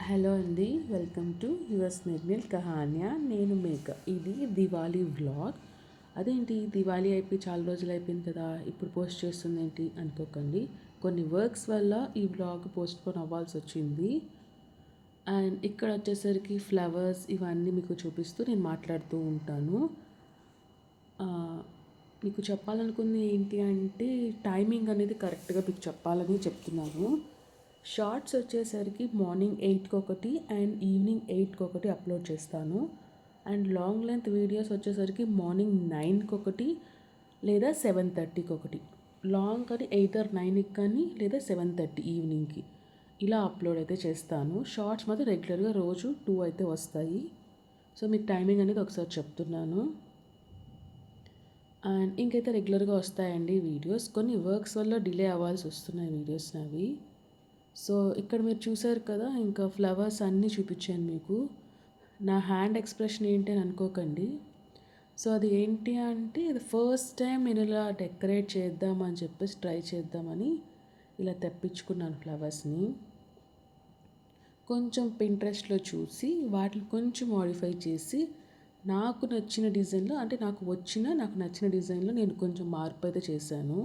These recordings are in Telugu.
హలో అండి, వెల్కమ్ టు యువర్స్ నిర్మల్ కహాన్యా. నేను మేఘ. ఇది దివాళీ వ్లాగ్. అదేంటి దివాళీ అయిపోయి చాలా రోజులు అయిపోయింది కదా, ఇప్పుడు పోస్ట్ చేస్తుంది ఏంటి అనుకోకండి. కొన్ని వర్క్స్ వల్ల ఈ వ్లాగ్ పోస్ట్పోన్ అవ్వాల్సి వచ్చింది. అండ్ ఇక్కడ వచ్చేసరికి ఫ్లవర్స్ ఇవన్నీ మీకు చూపిస్తూ నేను మాట్లాడుతూ ఉంటాను. మీకు చెప్పాలనుకుంది ఏంటి అంటే టైమింగ్ అనేది కరెక్ట్గా మీకు చెప్పాలని చెప్తున్నాను. షార్ట్స్ వచ్చేసరికి మార్నింగ్ 8కి ఒకటి అండ్ ఈవినింగ్ 8కి ఒకటి అప్లోడ్ చేస్తాను. అండ్ లాంగ్ లెంత్ వీడియోస్ వచ్చేసరికి మార్నింగ్ 9కి ఒకటి లేదా 7:30కి ఒకటి. లాంగ్ కానీ 8 or 9కి కానీ లేదా 7:30 ఈవినింగ్కి ఇలా అప్లోడ్ అయితే చేస్తాను. షార్ట్స్ మాత్రం రెగ్యులర్గా రోజు 2 అయితే వస్తాయి. సో మీకు టైమింగ్ అనేది ఒకసారి చెప్తున్నాను. అండ్ ఇంకైతే రెగ్యులర్గా వస్తాయండి వీడియోస్. కొన్ని వర్క్స్ వల్ల డిలే అవ్వాల్సి వస్తున్నాయి వీడియోస్ అవి. సో ఇక్కడ మీరు చూసారు కదా, ఇంకా ఫ్లవర్స్ అన్నీ చూపించాను మీకు. నా హ్యాండ్ ఎక్స్ప్రెషన్ ఏంటి అని అనుకోకండి. సో అది ఏంటి అంటే ఇది ఫస్ట్ టైం నేను ఇలా డెకరేట్ చేద్దామని చెప్పేసి ట్రై చేద్దామని ఇలా తెప్పించుకున్నాను ఫ్లవర్స్ని. కొంచెం పింట్రెస్ట్లో చూసి వాటిని కొంచెం మోడిఫై చేసి నాకు నచ్చిన డిజైన్లో, అంటే నాకు నచ్చిన డిజైన్లో నేను కొంచెం మార్పు అయితే చేశాను.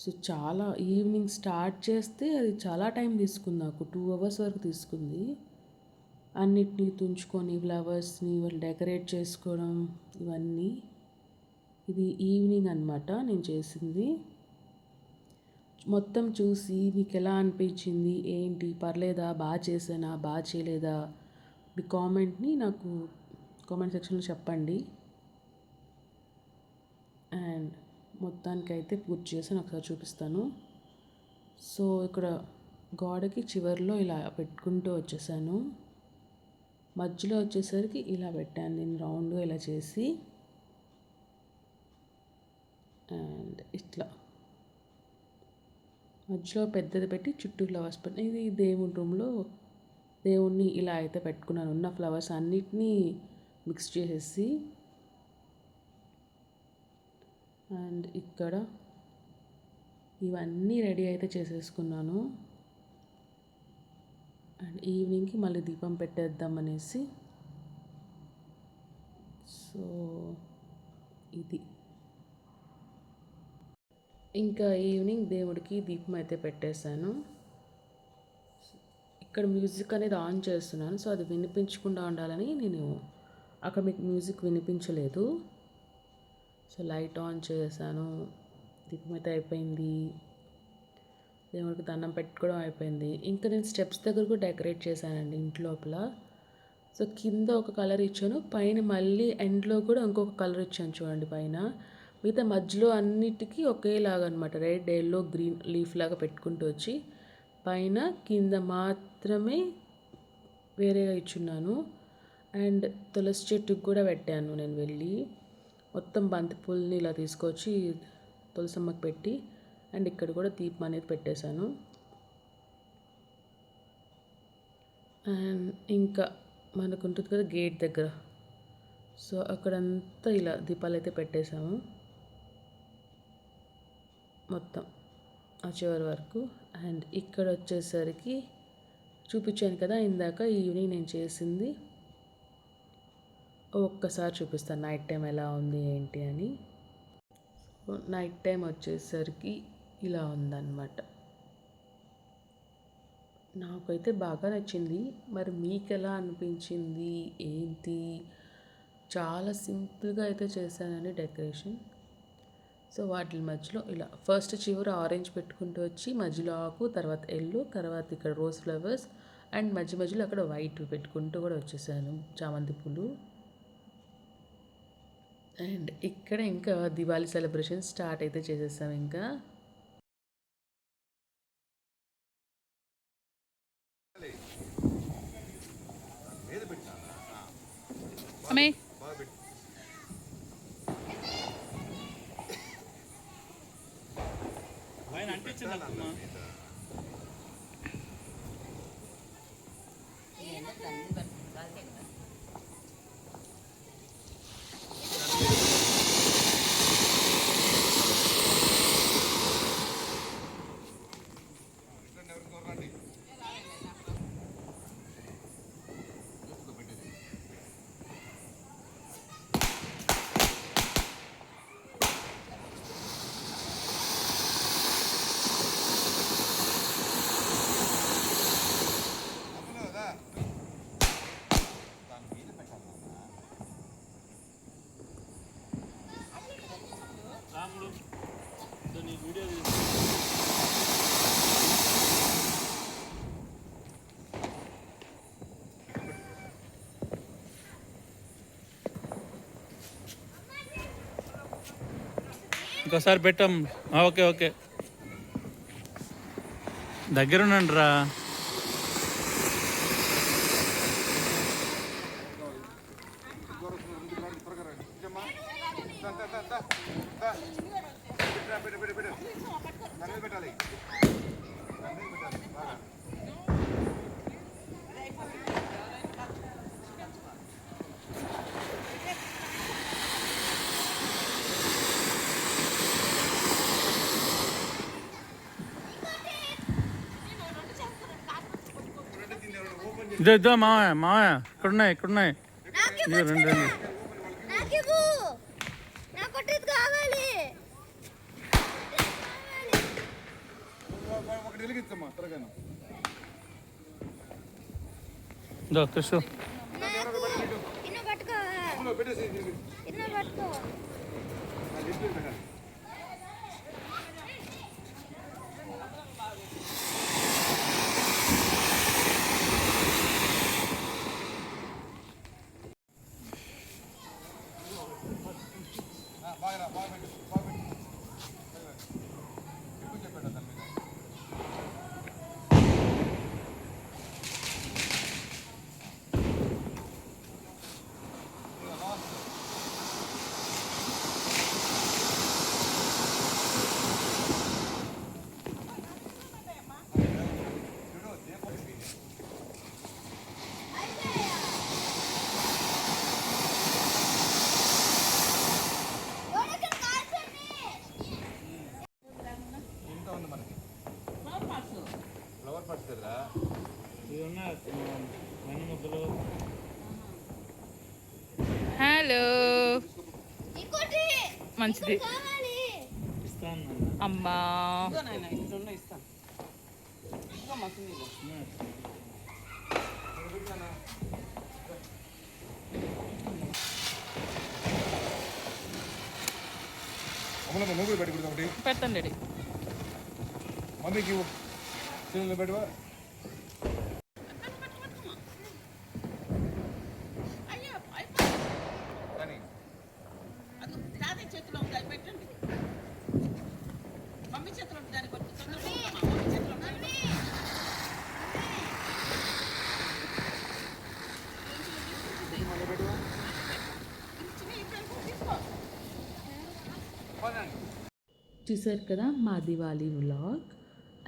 సో చాలా ఈవినింగ్ స్టార్ట్ చేస్తే అది చాలా టైం తీసుకుంది, నాకు 2 hours వరకు తీసుకుంది. అన్నిటినీ తుంచుకొని ఫ్లవర్స్ని వాళ్ళు డెకరేట్ చేసుకోవడం ఇవన్నీ. ఇది ఈవినింగ్ అనమాట నేను చేసింది. మొత్తం చూసి మీకు ఎలా అనిపించింది ఏంటి, పర్లేదా, బాగా చేసానా, బాగా చేయలేదా, మీ కామెంట్ని నాకు కామెంట్ సెక్షన్లో చెప్పండి. అండ్ మొత్తానికైతే పూర్తి చేసి ఒకసారి చూపిస్తాను. సో ఇక్కడ గోడకి చివరిలో ఇలా పెట్టుకుంటూ వచ్చేసాను. మధ్యలో వచ్చేసరికి ఇలా పెట్టాను నేను రౌండ్గా ఇలా చేసి. అండ్ ఇట్లా మధ్యలో పెద్దది పెట్టి చుట్టూ ఫ్లవర్స్ పెట్టి, ఇది దేవుని రూమ్లో దేవుణ్ణి ఇలా అయితే పెట్టుకున్నాను. ఉన్న ఫ్లవర్స్ అన్నిటినీ మిక్స్ చేసేసి. అండ్ ఇక్కడ ఇవన్నీ రెడీ అయితే చేసేసుకున్నాను. అండ్ ఈవినింగ్కి మళ్ళీ దీపం పెట్టేద్దాం అనేసి. సో ఇది ఇంకా ఈవినింగ్ దేవుడికి దీపం అయితే పెట్టేశాను. ఇక్కడ మ్యూజిక్ అనేది ఆన్ చేస్తున్నాను, సో అది వినిపించకుండా ఉండాలని నేను అక్కడ మీకు మ్యూజిక్ వినిపించలేదు. సో లైట్ ఆన్ చేశాను, దీపం అయితే అయిపోయింది, దేవుడికి దండం పెట్టుకోవడం అయిపోయింది. ఇంకా నేను స్టెప్స్ దగ్గర కూడా డెకరేట్ చేశానండి ఇంటి లోపల. సో కింద ఒక కలర్ ఇచ్చాను, పైన మళ్ళీ ఎండ్లో కూడా ఇంకొక కలర్ ఇచ్చాను చూడండి పైన. మిగతా మధ్యలో అన్నిటికీ ఒకేలాగా అనమాట, రెడ్ ఎల్లో గ్రీన్ లీఫ్ లాగా పెట్టుకుంటూ వచ్చి పైన కింద మాత్రమే వేరేగా ఇచ్చున్నాను. అండ్ తులసి చెట్టుకు కూడా పెట్టాను నేను వెళ్ళి. మొత్తం బంతిపూలని ఇలా తీసుకొచ్చి తులసమ్మకి పెట్టి అండ్ ఇక్కడ కూడా దీపం అనేది పెట్టేశాను. అండ్ ఇంకా మనకు ఉంటుంది కదా గేట్ దగ్గర, సో అక్కడంతా ఇలా దీపాలు అయితే పెట్టేశాము మొత్తం ఆ చివరి వరకు. అండ్ ఇక్కడ వచ్చేసరికి చూపించాను కదా ఇందాక ఈవినింగ్ నేను చేసింది, ఒక్కసారి చూపిస్తాను నైట్ టైం ఎలా ఉంది ఏంటి అని. నైట్ టైం వచ్చేసరికి ఇలా ఉందన్నమాట. నాకైతే బాగా నచ్చింది. మరి మీకు ఎలా అనిపించింది ఏంటి? చాలా సింపుల్గా అయితే చేశానండి డెకరేషన్. సో వాటి మధ్యలో ఇలా ఫస్ట్ చివర ఆరెంజ్ పెట్టుకుంటూ వచ్చి మధ్యలో ఆకు, తర్వాత ఎల్లో, తర్వాత ఇక్కడ రోజ్ ఫ్లవర్స్ అండ్ మధ్యలో అక్కడ వైట్ పెట్టుకుంటూ కూడా వచ్చేసాను చామంతి పూలు. అండ్ ఇక్కడ ఇంకా దివాళీ సెలబ్రేషన్ స్టార్ట్ అయితే చేసేసాం. ఇంకా అమ్మే ఇంకోసారి పెట్టాం. ఓకే ఓకే, దగ్గర ఉండండి రా. ఇదో మావయ్య, మావయ్య ఇక్కడున్నాయి, ఇక్కడున్నాయి. ఇదిగో రెండు రెండు. ఇదో కృష్ణ. హలో, మంచిది అమ్మా. పెడతాను డాడీ. మమ్మీకి పెట్టవా? చూసారు కదా మా దివాళీ వ్లాగ్.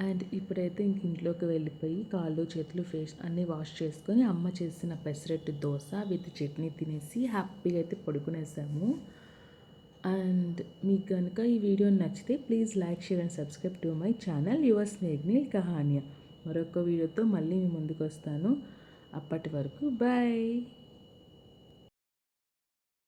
అండ్ ఇప్పుడైతే ఇంక ఇంట్లోకి వెళ్ళిపోయి కాళ్ళు చేతులు ఫేస్ అన్నీ వాష్ చేసుకొని అమ్మ చేసిన పెసరట్టు దోశ విత్ చట్నీ తినేసి హ్యాపీగా అయితే పడుకునేసాము. అండ్ మీకు కనుక ఈ వీడియో నచ్చితే please like, share and subscribe to my channel your Snehil Kahaniya. మరొక వీడియోతో మళ్ళీ మీ ముందుకు వస్తాను. అప్పటి వరకు బాయ్.